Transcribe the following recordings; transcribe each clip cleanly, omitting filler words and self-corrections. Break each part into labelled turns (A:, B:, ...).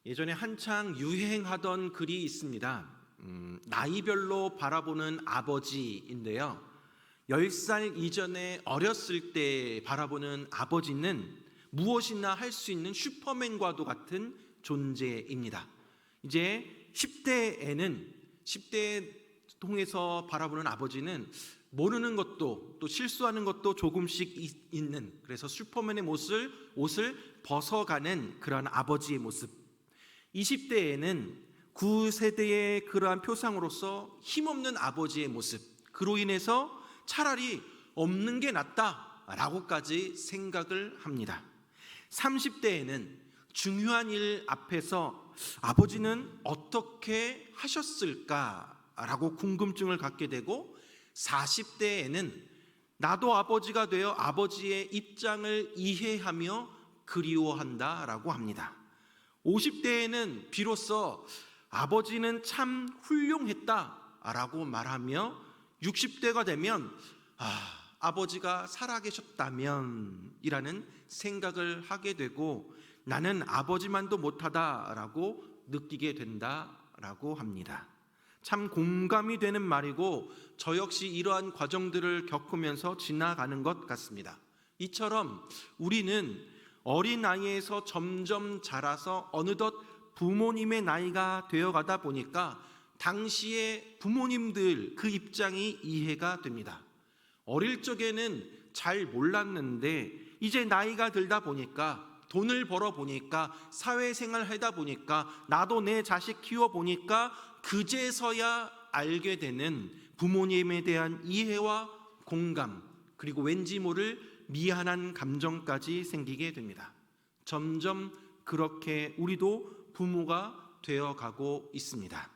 A: 예전에 한창 유행하던 글이 있습니다. 나이별로 바라보는 아버지인데요. 10살 이전에 어렸을 때 바라보는 아버지는 무엇이나 할 수 있는 슈퍼맨과도 같은 존재입니다. 이제 10대에 통해서 바라보는 아버지는 모르는 것도 또 실수하는 것도 조금씩 있는, 그래서 슈퍼맨의 옷을 벗어가는 그런 아버지의 모습. 20대에는 구세대의 그러한 표상으로서 힘없는 아버지의 모습, 그로 인해서 차라리 없는 게 낫다라고까지 생각을 합니다. 30대에는 중요한 일 앞에서 아버지는 어떻게 하셨을까라고 궁금증을 갖게 되고, 40대에는 나도 아버지가 되어 아버지의 입장을 이해하며 그리워한다라고 합니다. 50대에는 비로소 아버지는 참 훌륭했다라고 말하며, 60대가 되면 아버지가 살아계셨다면 이라는 생각을 하게 되고, 나는 아버지만도 못하다라고 느끼게 된다라고 합니다. 참 공감이 되는 말이고, 저 역시 이러한 과정들을 겪으면서 지나가는 것 같습니다. 이처럼 우리는 어린 나이에서 점점 자라서 어느덧 부모님의 나이가 되어가다 보니까 당시의 부모님들 그 입장이 이해가 됩니다. 어릴 적에는 잘 몰랐는데 이제 나이가 들다 보니까, 돈을 벌어 보니까, 사회생활 하다 보니까, 나도 내 자식 키워 보니까 그제서야 알게 되는 부모님에 대한 이해와 공감, 그리고 왠지 모를 미안한 감정까지 생기게 됩니다. 점점 그렇게 우리도 부모가 되어가고 있습니다.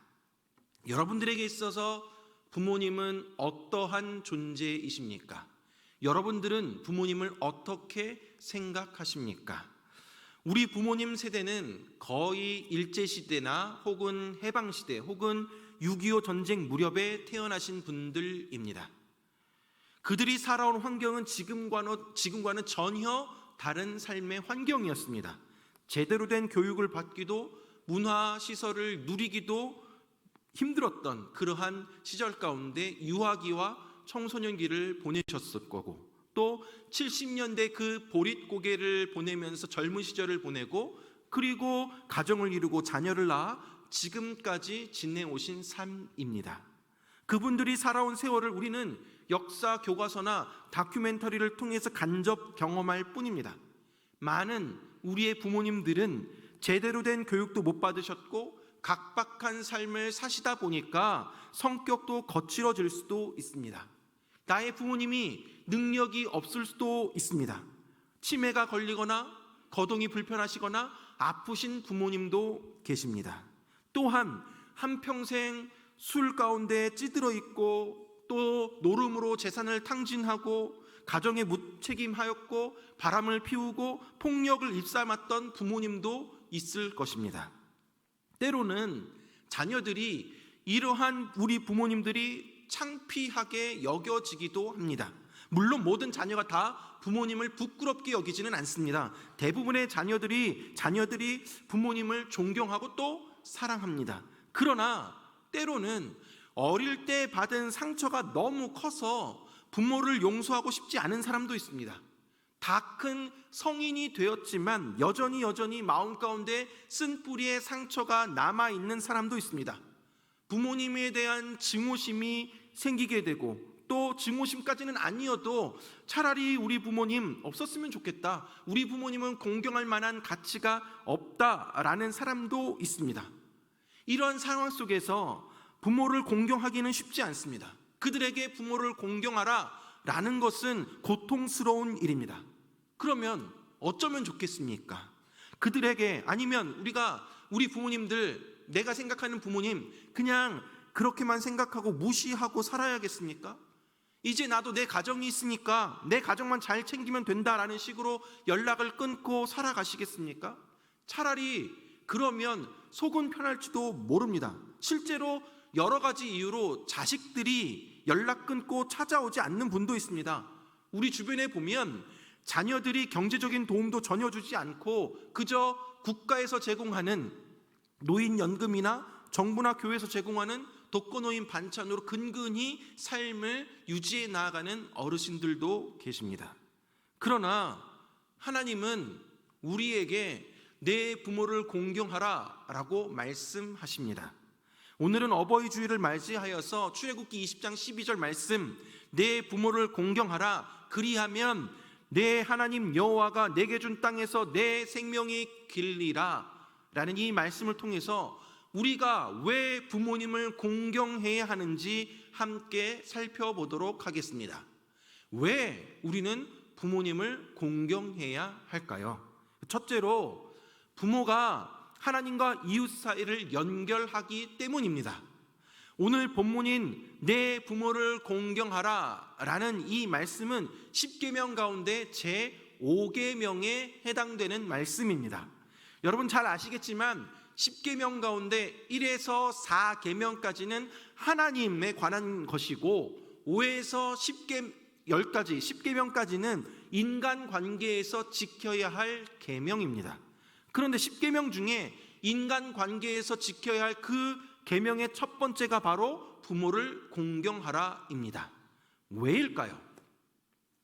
A: 여러분들에게 있어서 부모님은 어떠한 존재이십니까? 여러분들은 부모님을 어떻게 생각하십니까? 우리 부모님 세대는 거의 일제시대나 혹은 해방시대 혹은 6.25 전쟁 무렵에 태어나신 분들입니다. 그들이 살아온 환경은 지금과는 전혀 다른 삶의 환경이었습니다. 제대로 된 교육을 받기도, 문화시설을 누리기도 힘들었던 그러한 시절 가운데 유아기와 청소년기를 보내셨을 거고, 또 70년대 그 보릿고개를 보내면서 젊은 시절을 보내고, 그리고 가정을 이루고 자녀를 낳아 지금까지 지내오신 삶입니다. 그분들이 살아온 세월을 우리는 역사 교과서나 다큐멘터리를 통해서 간접 경험할 뿐입니다. 많은 우리의 부모님들은 제대로 된 교육도 못 받으셨고 각박한 삶을 사시다 보니까 성격도 거칠어질 수도 있습니다. 나의 부모님이 능력이 없을 수도 있습니다. 치매가 걸리거나 거동이 불편하시거나 아프신 부모님도 계십니다. 또한 한평생 술 가운데 찌들어 있고, 또 노름으로 재산을 탕진하고 가정에 무책임하였고 바람을 피우고 폭력을 일삼았던 부모님도 있을 것입니다. 때로는 자녀들이 이러한 우리 부모님들이 창피하게 여겨지기도 합니다. 물론 모든 자녀가 다 부모님을 부끄럽게 여기지는 않습니다. 대부분의 자녀들이 부모님을 존경하고 또 사랑합니다. 그러나 때로는 어릴 때 받은 상처가 너무 커서 부모를 용서하고 싶지 않은 사람도 있습니다. 다 큰 성인이 되었지만 여전히 마음 가운데 쓴뿌리의 상처가 남아있는 사람도 있습니다. 부모님에 대한 증오심이 생기게 되고, 또 증오심까지는 아니어도 차라리 우리 부모님 없었으면 좋겠다, 우리 부모님은 공경할 만한 가치가 없다라는 사람도 있습니다. 이런 상황 속에서 부모를 공경하기는 쉽지 않습니다. 그들에게 부모를 공경하라 라는 것은 고통스러운 일입니다. 그러면 어쩌면 좋겠습니까? 그들에게, 아니면 우리 부모님들, 내가 생각하는 부모님 그냥 그렇게만 생각하고 무시하고 살아야겠습니까? 이제 나도 내 가정이 있으니까 내 가정만 잘 챙기면 된다라는 식으로 연락을 끊고 살아가시겠습니까? 차라리 그러면 속은 편할지도 모릅니다. 실제로 여러 가지 이유로 자식들이 연락 끊고 찾아오지 않는 분도 있습니다. 우리 주변에 보면 자녀들이 경제적인 도움도 전혀 주지 않고 그저 국가에서 제공하는 노인연금이나 정부나 교회에서 제공하는 독거노인 반찬으로 근근히 삶을 유지해 나아가는 어르신들도 계십니다. 그러나 하나님은 우리에게 내 부모를 공경하라 라고 말씀하십니다. 오늘은 어버이 주일을 맞이하여서 출애굽기 20장 12절 말씀, 내 부모를 공경하라, 그리하면 내 하나님 여호와가 내게 준 땅에서 내 생명이 길리라 라는 이 말씀을 통해서 우리가 왜 부모님을 공경해야 하는지 함께 살펴보도록 하겠습니다. 왜 우리는 부모님을 공경해야 할까요? 첫째로, 부모가 하나님과 이웃 사이를 연결하기 때문입니다. 오늘 본문인 내 부모를 공경하라 라는 이 말씀은 10계명 가운데 제5계명에 해당되는 말씀입니다. 여러분 잘 아시겠지만 10계명 가운데 1에서 4계명까지는 하나님에 관한 것이고 5에서 10까지 10계명까지는 인간 관계에서 지켜야 할 계명입니다. 그런데 10계명 중에 인간 관계에서 지켜야 할 그 계명의 첫 번째가 바로 부모를 공경하라입니다. 왜일까요?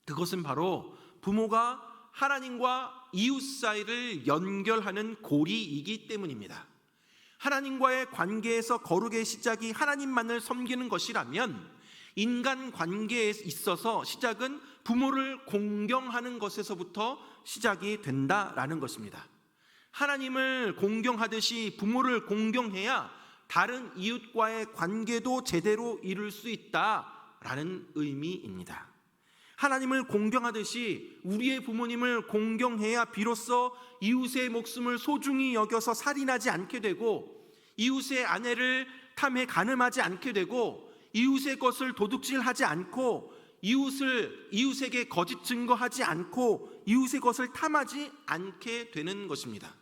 A: 그것은 바로 부모가 하나님과 이웃 사이를 연결하는 고리이기 때문입니다. 하나님과의 관계에서 거룩의 시작이 하나님만을 섬기는 것이라면 인간 관계에 있어서 시작은 부모를 공경하는 것에서부터 시작이 된다라는 것입니다. 하나님을 공경하듯이 부모를 공경해야 다른 이웃과의 관계도 제대로 이룰 수 있다라는 의미입니다. 하나님을 공경하듯이 우리의 부모님을 공경해야 비로소 이웃의 목숨을 소중히 여겨서 살인하지 않게 되고, 이웃의 아내를 탐해 간음하지 않게 되고, 이웃의 것을 도둑질하지 않고, 이웃에게 거짓 증거하지 않고, 이웃의 것을 탐하지 않게 되는 것입니다.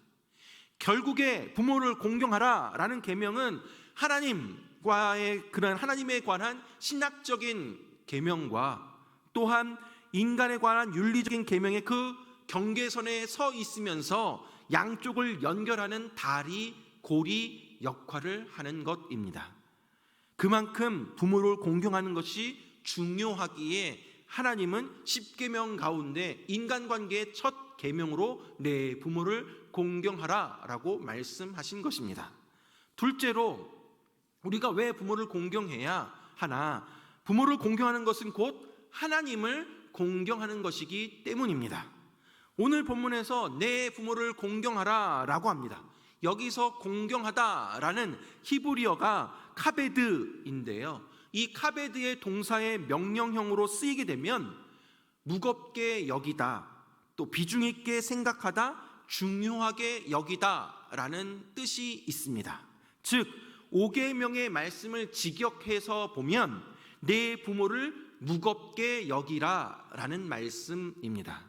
A: 결국에 부모를 공경하라라는 계명은 하나님과의 그런 하나님에 관한 신학적인 계명과 또한 인간에 관한 윤리적인 계명의 그 경계선에 서 있으면서 양쪽을 연결하는 다리, 고리 역할을 하는 것입니다. 그만큼 부모를 공경하는 것이 중요하기에 하나님은 10계명 가운데 인간관계의 첫 계명으로 내 부모를 공경하라라고 말씀하신 것입니다. 둘째로, 우리가 왜 부모를 공경해야 하나? 부모를 공경하는 것은 곧 하나님을 공경하는 것이기 때문입니다. 오늘 본문에서 내 부모를 공경하라라고 합니다. 여기서 공경하다라는 히브리어가 카베드인데요, 이 카베드의 동사의 명령형으로 쓰이게 되면 무겁게 여기다, 또 비중 있게 생각하다, 중요하게 여기다 라는 뜻이 있습니다. 즉 5계명의 말씀을 직역해서 보면 내 부모를 무겁게 여기라 라는 말씀입니다.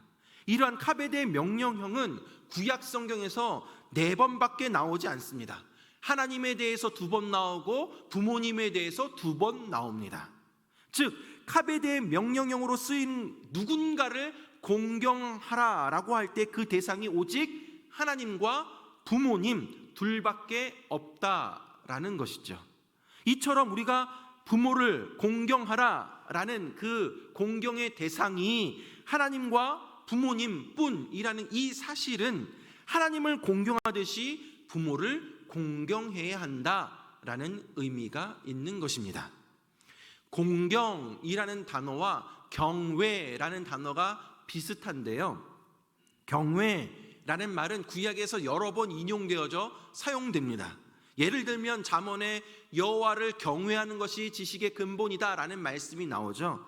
A: 이러한 카베드의 명령형은 구약 성경에서 4번밖에 나오지 않습니다. 하나님에 대해서 2번 나오고 부모님에 대해서 2번 나옵니다. 즉 카베드의 명령형으로 쓰인 누군가를 공경하라라고 할 때 그 대상이 오직 하나님과 부모님 둘밖에 없다라는 것이죠. 이처럼 우리가 부모를 공경하라라는 그 공경의 대상이 하나님과 부모님뿐이라는 이 사실은 하나님을 공경하듯이 부모를 공경해야 한다라는 의미가 있는 것입니다. 공경이라는 단어와 경외라는 단어가 비슷한데요, 경외라는 말은 구약에서 여러 번 인용되어져 사용됩니다. 예를 들면 잠언에 여호와를 경외하는 것이 지식의 근본이다라는 말씀이 나오죠.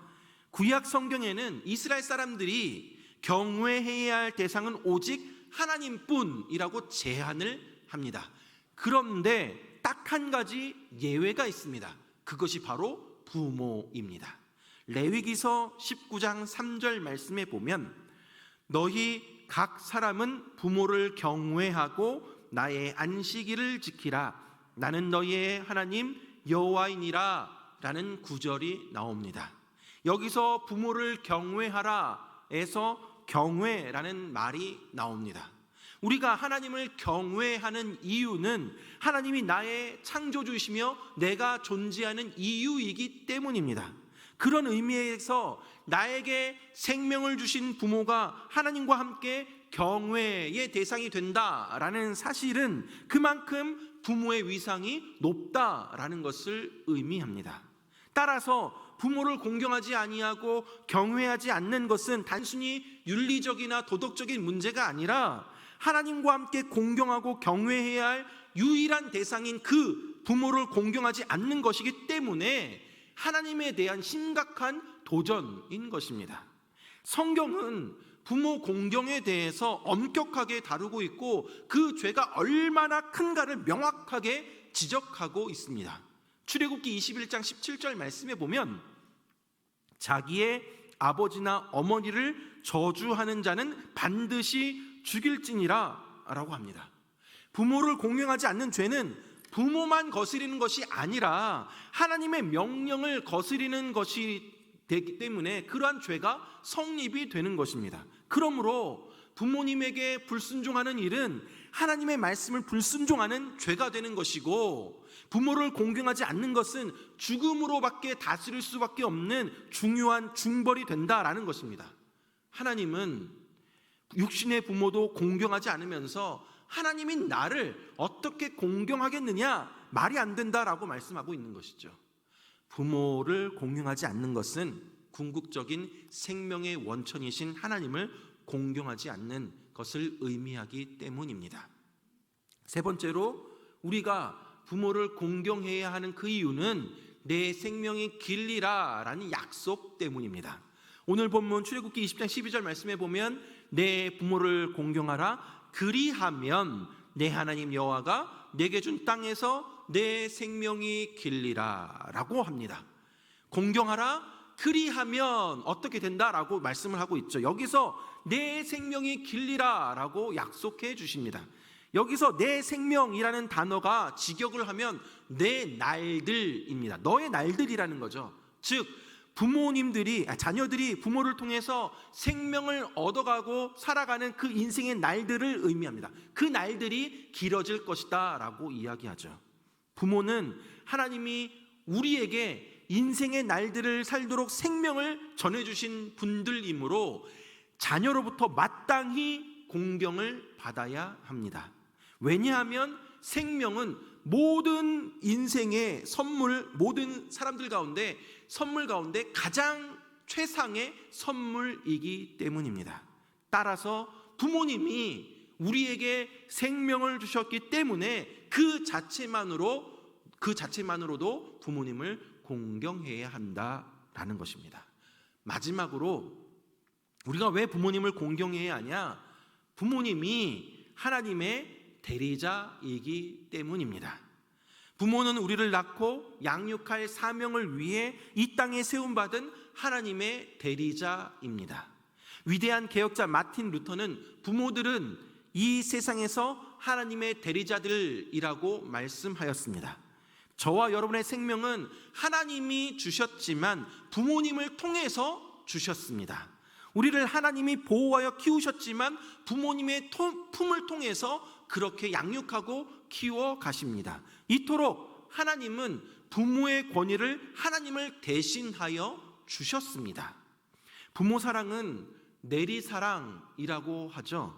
A: 구약 성경에는 이스라엘 사람들이 경외해야 할 대상은 오직 하나님뿐이라고 제한을 합니다. 그런데 딱 한 가지 예외가 있습니다. 그것이 바로 부모입니다. 레위기서 19장 3절 말씀에 보면 너희 각 사람은 부모를 경외하고 나의 안식일을 지키라, 나는 너희의 하나님 여호와이니라 라는 구절이 나옵니다. 여기서 부모를 경외하라 에서 경외라는 말이 나옵니다. 우리가 하나님을 경외하는 이유는 하나님이 나의 창조주이시며 내가 존재하는 이유이기 때문입니다. 그런 의미에서 나에게 생명을 주신 부모가 하나님과 함께 경외의 대상이 된다라는 사실은 그만큼 부모의 위상이 높다라는 것을 의미합니다. 따라서 부모를 공경하지 아니하고 경외하지 않는 것은 단순히 윤리적이나 도덕적인 문제가 아니라 하나님과 함께 공경하고 경외해야 할 유일한 대상인 그 부모를 공경하지 않는 것이기 때문에 하나님에 대한 심각한 도전인 것입니다. 성경은 부모 공경에 대해서 엄격하게 다루고 있고 그 죄가 얼마나 큰가를 명확하게 지적하고 있습니다. 출애굽기 21장 17절 말씀에 보면 자기의 아버지나 어머니를 저주하는 자는 반드시 죽일지니라 라고 합니다. 부모를 공경하지 않는 죄는 부모만 거스리는 것이 아니라 하나님의 명령을 거스리는 것이 되기 때문에 그러한 죄가 성립이 되는 것입니다. 그러므로 부모님에게 불순종하는 일은 하나님의 말씀을 불순종하는 죄가 되는 것이고, 부모를 공경하지 않는 것은 죽음으로밖에 다스릴 수밖에 없는 중요한 중벌이 된다라는 것입니다. 하나님은 육신의 부모도 공경하지 않으면서 하나님이 나를 어떻게 공경하겠느냐, 말이 안 된다라고 말씀하고 있는 것이죠. 부모를 공경하지 않는 것은 궁극적인 생명의 원천이신 하나님을 공경하지 않는 것을 의미하기 때문입니다. 세 번째로 우리가 부모를 공경해야 하는 그 이유는 내 생명이 길리라 라는 약속 때문입니다. 오늘 본문 출애굽기 20장 12절 말씀에 보면 내 부모를 공경하라, 그리하면 내 하나님 여호와가 내게 준 땅에서 내 생명이 길리라 라고 합니다. 공경하라, 그리하면 어떻게 된다라고 말씀을 하고 있죠. 여기서 내 생명이 길리라 라고 약속해 주십니다. 여기서 내 생명이라는 단어가 직역을 하면 내 날들입니다. 너의 날들이라는 거죠. 즉 자녀들이 부모를 통해서 생명을 얻어가고 살아가는 그 인생의 날들을 의미합니다. 그 날들이 길어질 것이다 라고 이야기하죠. 부모는 하나님이 우리에게 인생의 날들을 살도록 생명을 전해주신 분들이므로 자녀로부터 마땅히 공경을 받아야 합니다. 왜냐하면 생명은 모든 인생의 선물, 모든 사람들 가운데 선물 가운데 가장 최상의 선물이기 때문입니다. 따라서 부모님이 우리에게 생명을 주셨기 때문에 그 자체만으로도 부모님을 공경해야 한다라는 것입니다. 마지막으로 우리가 왜 부모님을 공경해야 하냐? 부모님이 하나님의 대리자이기 때문입니다. 부모는 우리를 낳고 양육할 사명을 위해 이 땅에 세움받은 하나님의 대리자입니다. 위대한 개혁자 마틴 루터는 부모들은 이 세상에서 하나님의 대리자들이라고 말씀하였습니다. 저와 여러분의 생명은 하나님이 주셨지만 부모님을 통해서 주셨습니다. 우리를 하나님이 보호하여 키우셨지만 부모님의 품을 통해서 그렇게 양육하고 키워 가십니다. 이토록 하나님은 부모의 권위를 하나님을 대신하여 주셨습니다. 부모 사랑은 내리사랑이라고 하죠.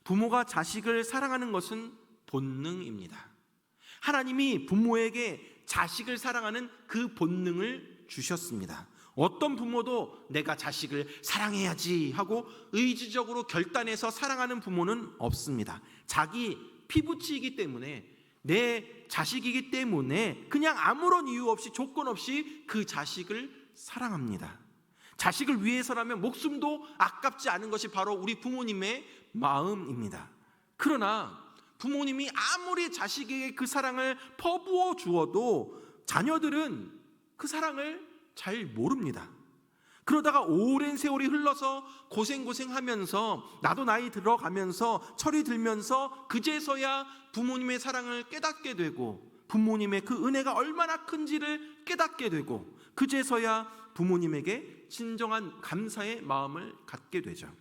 A: 부모가 자식을 사랑하는 것은 본능입니다. 하나님이 부모에게 자식을 사랑하는 그 본능을 주셨습니다. 어떤 부모도 내가 자식을 사랑해야지 하고 의지적으로 결단해서 사랑하는 부모는 없습니다. 자기 피부치이기 때문에, 내 자식이기 때문에 그냥 아무런 이유 없이, 조건 없이 그 자식을 사랑합니다. 자식을 위해서라면 목숨도 아깝지 않은 것이 바로 우리 부모님의 마음입니다. 그러나 부모님이 아무리 자식에게 그 사랑을 퍼부어 주어도 자녀들은 그 사랑을 잘 모릅니다. 그러다가 오랜 세월이 흘러서 고생하면서 나도 나이 들어가면서 철이 들면서 그제서야 부모님의 사랑을 깨닫게 되고 부모님의 그 은혜가 얼마나 큰지를 깨닫게 되고 그제서야 부모님에게 진정한 감사의 마음을 갖게 되죠.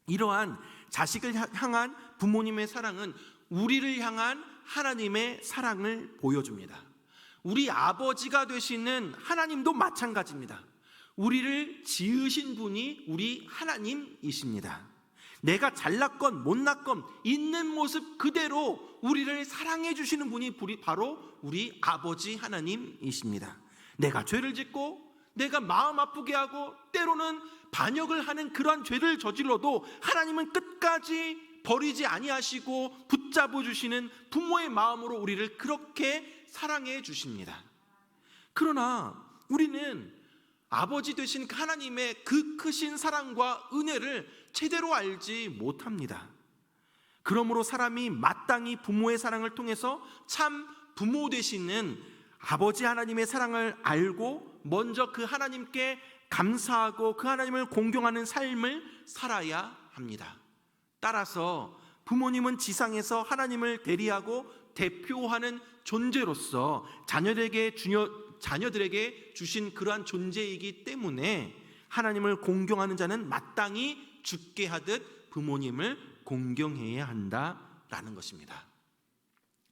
A: 이러한 자식을 향한 부모님의 사랑은 우리를 향한 하나님의 사랑을 보여줍니다. 우리 아버지가 되시는 하나님도 마찬가지입니다. 우리를 지으신 분이 우리 하나님이십니다. 내가 잘났건 못났건 있는 모습 그대로 우리를 사랑해 주시는 분이 바로 우리 아버지 하나님이십니다. 내가 죄를 짓고 내가 마음 아프게 하고 때로는 반역을 하는 그러한 죄를 저질러도 하나님은 끝까지 버리지 아니하시고 붙잡아 주시는 부모의 마음으로 우리를 그렇게 사랑해 주십니다. 그러나 우리는 아버지 되신 하나님의 그 크신 사랑과 은혜를 제대로 알지 못합니다. 그러므로 사람이 마땅히 부모의 사랑을 통해서 참 부모 되시는 아버지 하나님의 사랑을 알고 먼저 그 하나님께 감사하고 그 하나님을 공경하는 삶을 살아야 합니다. 따라서 부모님은 지상에서 하나님을 대리하고 대표하는 존재로서 자녀들에게 주신 그러한 존재이기 때문에 하나님을 공경하는 자는 마땅히 죽게 하듯 부모님을 공경해야 한다라는 것입니다.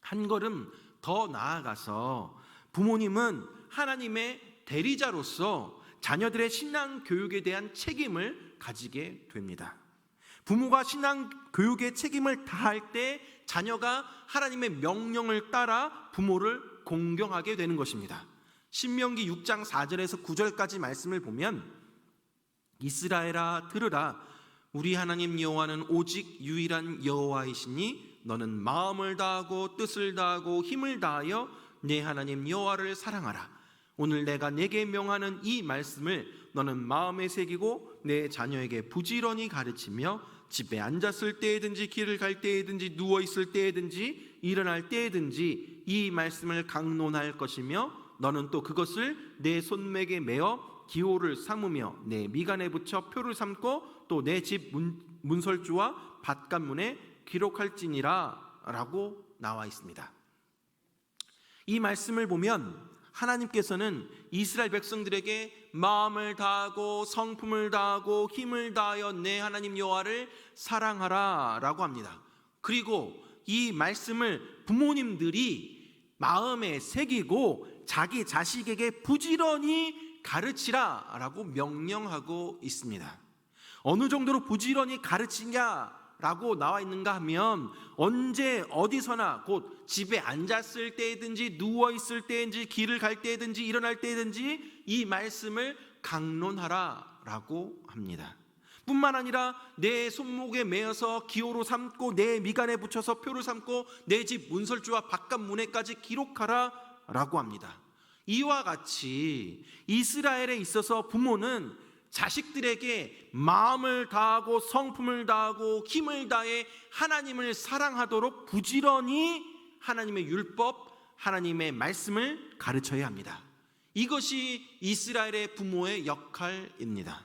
A: 한 걸음 더 나아가서 부모님은 하나님의 대리자로서 자녀들의 신앙 교육에 대한 책임을 가지게 됩니다. 부모가 신앙 교육의 책임을 다할 때 자녀가 하나님의 명령을 따라 부모를 공경하게 되는 것입니다. 신명기 6장 4절에서 9절까지 말씀을 보면 이스라엘아 들으라 우리 하나님 여호와는 오직 유일한 여호와이시니 너는 마음을 다하고 뜻을 다하고 힘을 다하여 내 하나님 여호와를 사랑하라. 오늘 내가 내게 명하는 이 말씀을 너는 마음에 새기고 내 자녀에게 부지런히 가르치며 집에 앉았을 때에든지 길을 갈 때에든지 누워있을 때에든지 일어날 때에든지 이 말씀을 강론할 것이며 너는 또 그것을 내 손목에 메어 기호를 삼으며 내 미간에 붙여 표를 삼고 또 내 집 문설주와 밭간문에 기록할지니라 라고 나와 있습니다. 이 말씀을 보면 하나님께서는 이스라엘 백성들에게 마음을 다하고 성품을 다하고 힘을 다하여 내 하나님 여호와를 사랑하라 라고 합니다. 그리고 이 말씀을 부모님들이 마음에 새기고 자기 자식에게 부지런히 가르치라 라고 명령하고 있습니다. 어느 정도로 부지런히 가르치냐라고 나와 있는가 하면 언제 어디서나 곧 집에 앉았을 때든지 누워있을 때든지 길을 갈 때든지 일어날 때든지 이 말씀을 강론하라 라고 합니다. 뿐만 아니라 내 손목에 메어서 기호로 삼고 내 미간에 붙여서 표를 삼고 내 집 문설주와 바깥 문에까지 기록하라 라고 합니다. 이와 같이 이스라엘에 있어서 부모는 자식들에게 마음을 다하고 성품을 다하고 힘을 다해 하나님을 사랑하도록 부지런히 하나님의 율법, 하나님의 말씀을 가르쳐야 합니다. 이것이 이스라엘의 부모의 역할입니다.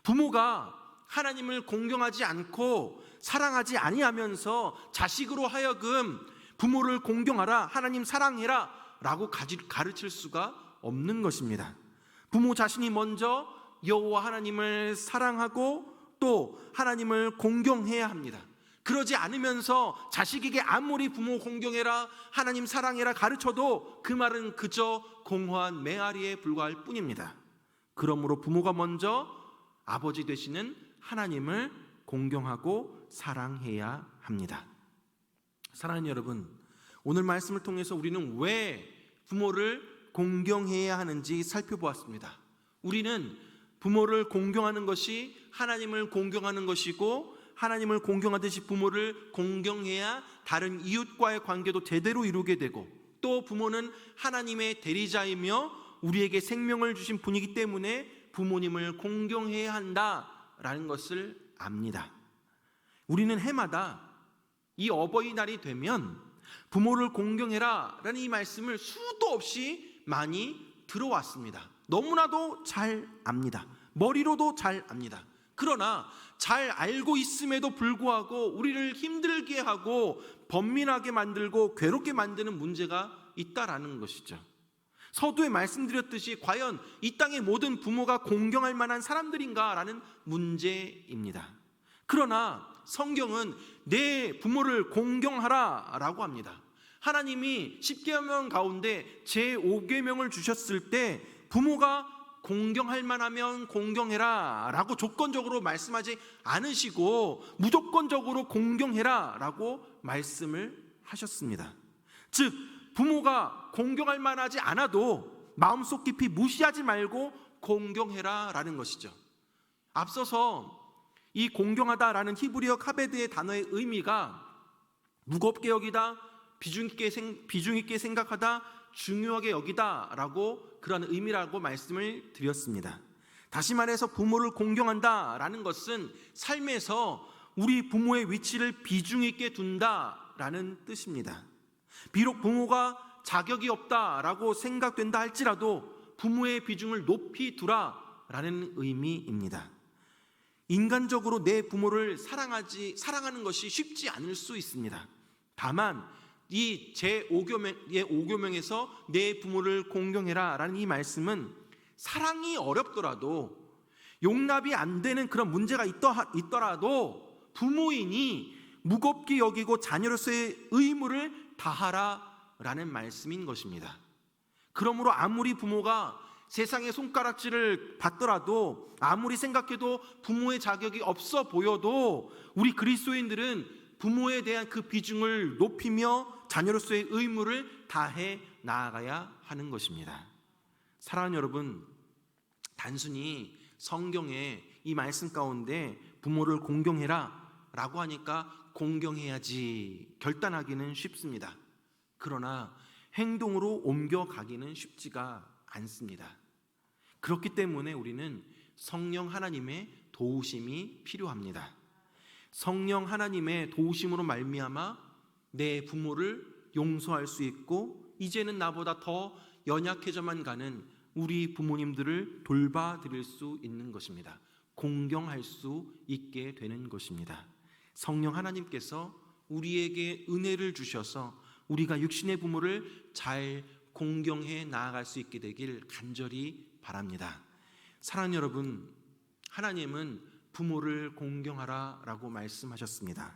A: 부모가 하나님을 공경하지 않고 사랑하지 아니하면서 자식으로 하여금 부모를 공경하라, 하나님 사랑해라 라고 가르칠 수가 없는 것입니다. 부모 자신이 먼저 여호와 하나님을 사랑하고 또 하나님을 공경해야 합니다. 그러지 않으면서 자식에게 아무리 부모 공경해라, 하나님 사랑해라 가르쳐도 그 말은 그저 공허한 메아리에 불과할 뿐입니다. 그러므로 부모가 먼저 아버지 되시는 하나님을 공경하고 사랑해야 합니다. 사랑하는 여러분, 오늘 말씀을 통해서 우리는 왜 부모를 공경해야 하는지 살펴보았습니다. 우리는 부모를 공경하는 것이 하나님을 공경하는 것이고 하나님을 공경하듯이 부모를 공경해야 다른 이웃과의 관계도 제대로 이루게 되고 또 부모는 하나님의 대리자이며 우리에게 생명을 주신 분이기 때문에 부모님을 공경해야 한다라는 것을 압니다. 우리는 해마다 이 어버이날이 되면 부모를 공경해라 라는 이 말씀을 수도 없이 많이 들어왔습니다. 너무나도 잘 압니다. 머리로도 잘 압니다. 그러나 잘 알고 있음에도 불구하고 우리를 힘들게 하고 번민하게 만들고 괴롭게 만드는 문제가 있다라는 것이죠. 서두에 말씀드렸듯이 과연 이 땅의 모든 부모가 공경할 만한 사람들인가라는 문제입니다. 그러나 성경은 내 부모를 공경하라 라고 합니다. 하나님이 10계명 가운데 제5계명을 주셨을 때 부모가 공경할 만하면 공경해라 라고 조건적으로 말씀하지 않으시고 무조건적으로 공경해라 라고 말씀을 하셨습니다. 즉 부모가 공경할 만하지 않아도 마음속 깊이 무시하지 말고 공경해라 라는 것이죠. 앞서서 이 공경하다라는 히브리어 카베드의 단어의 의미가 무겁게 여기다, 비중 있게 생각하다, 중요하게 여기다 라고 그런 의미라고 말씀을 드렸습니다. 다시 말해서 부모를 공경한다 라는 것은 삶에서 우리 부모의 위치를 비중 있게 둔다 라는 뜻입니다. 비록 부모가 자격이 없다 라고 생각된다 할지라도 부모의 비중을 높이 두라 라는 의미입니다. 인간적으로 내 부모를 사랑하는 것이 쉽지 않을 수 있습니다. 다만 이 제5계명에서 내 부모를 공경해라 라는 이 말씀은 사랑이 어렵더라도 용납이 안 되는 그런 문제가 있더라도 부모이니 무겁게 여기고 자녀로서의 의무를 다하라 라는 말씀인 것입니다. 그러므로 아무리 부모가 세상의 손가락질을 받더라도, 아무리 생각해도 부모의 자격이 없어 보여도 우리 그리스도인들은 부모에 대한 그 비중을 높이며 자녀로서의 의무를 다해 나아가야 하는 것입니다. 사랑하는 여러분, 단순히 성경의 이 말씀 가운데 부모를 공경해라 라고 하니까 공경해야지 결단하기는 쉽습니다. 그러나 행동으로 옮겨가기는 쉽지가 않습니다. 그렇기 때문에 우리는 성령 하나님의 도우심이 필요합니다. 성령 하나님의 도우심으로 말미암아 내 부모를 용서할 수 있고 이제는 나보다 더 연약해져만 가는 우리 부모님들을 돌봐드릴 수 있는 것입니다. 공경할 수 있게 되는 것입니다. 성령 하나님께서 우리에게 은혜를 주셔서 우리가 육신의 부모를 잘 공경해 나아갈 수 있게 되길 간절히 바랍니다. 사랑하는 여러분, 하나님은 부모를 공경하라 라고 말씀하셨습니다.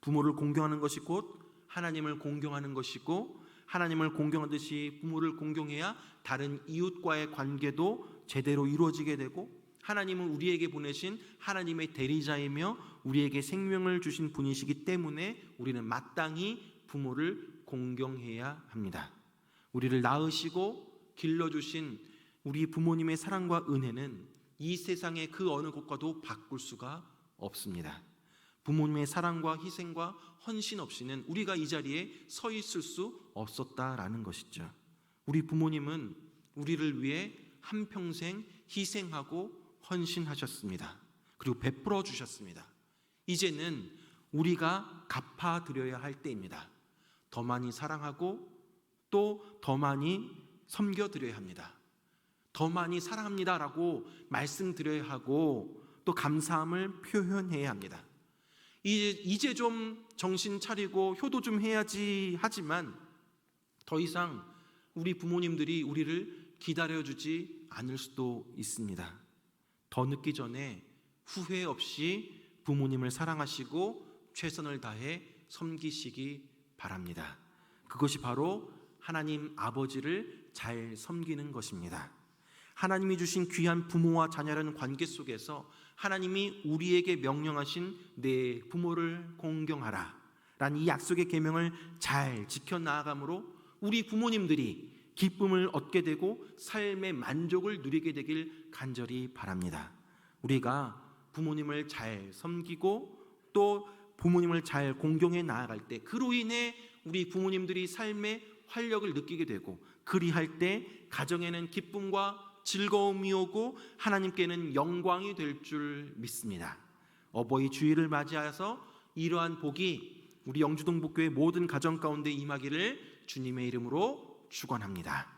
A: 부모를 공경하는 것이 곧 하나님을 공경하는 것이고, 하나님을 공경하듯이 부모를 공경해야 다른 이웃과의 관계도 제대로 이루어지게 되고, 하나님은 우리에게 보내신 하나님의 대리자이며 우리에게 생명을 주신 분이시기 때문에 우리는 마땅히 부모를 공경해야 합니다. 우리를 낳으시고 길러주신 우리 부모님의 사랑과 은혜는 이 세상의 그 어느 곳과도 바꿀 수가 없습니다. 부모님의 사랑과 희생과 헌신 없이는 우리가 이 자리에 서 있을 수 없었다라는 것이죠. 우리 부모님은 우리를 위해 한평생 희생하고 헌신하셨습니다. 그리고 베풀어 주셨습니다. 이제는 우리가 갚아드려야 할 때입니다. 더 많이 사랑하고 또 더 많이 섬겨드려야 합니다. 더 많이 사랑합니다라고 말씀드려야 하고 또 감사함을 표현해야 합니다. 이제 좀 정신 차리고 효도 좀 해야지 하지만 더 이상 우리 부모님들이 우리를 기다려주지 않을 수도 있습니다. 더 늦기 전에 후회 없이 부모님을 사랑하시고 최선을 다해 섬기시기 바랍니다. 그것이 바로 하나님 아버지를 잘 섬기는 것입니다. 하나님이 주신 귀한 부모와 자녀라는 관계 속에서 하나님이 우리에게 명령하신 내 부모를 공경하라 라는 이 약속의 계명을 잘 지켜나아감으로 우리 부모님들이 기쁨을 얻게 되고 삶의 만족을 누리게 되길 간절히 바랍니다. 우리가 부모님을 잘 섬기고 또 부모님을 잘 공경해 나아갈 때 그로 인해 우리 부모님들이 삶의 활력을 느끼게 되고 그리할 때 가정에는 기쁨과 즐거움이 오고 하나님께는 영광이 될 줄 믿습니다. 어버이 주일을 맞이하여서 이러한 복이 우리 영주동복교회 모든 가정 가운데 임하기를 주님의 이름으로 축원합니다.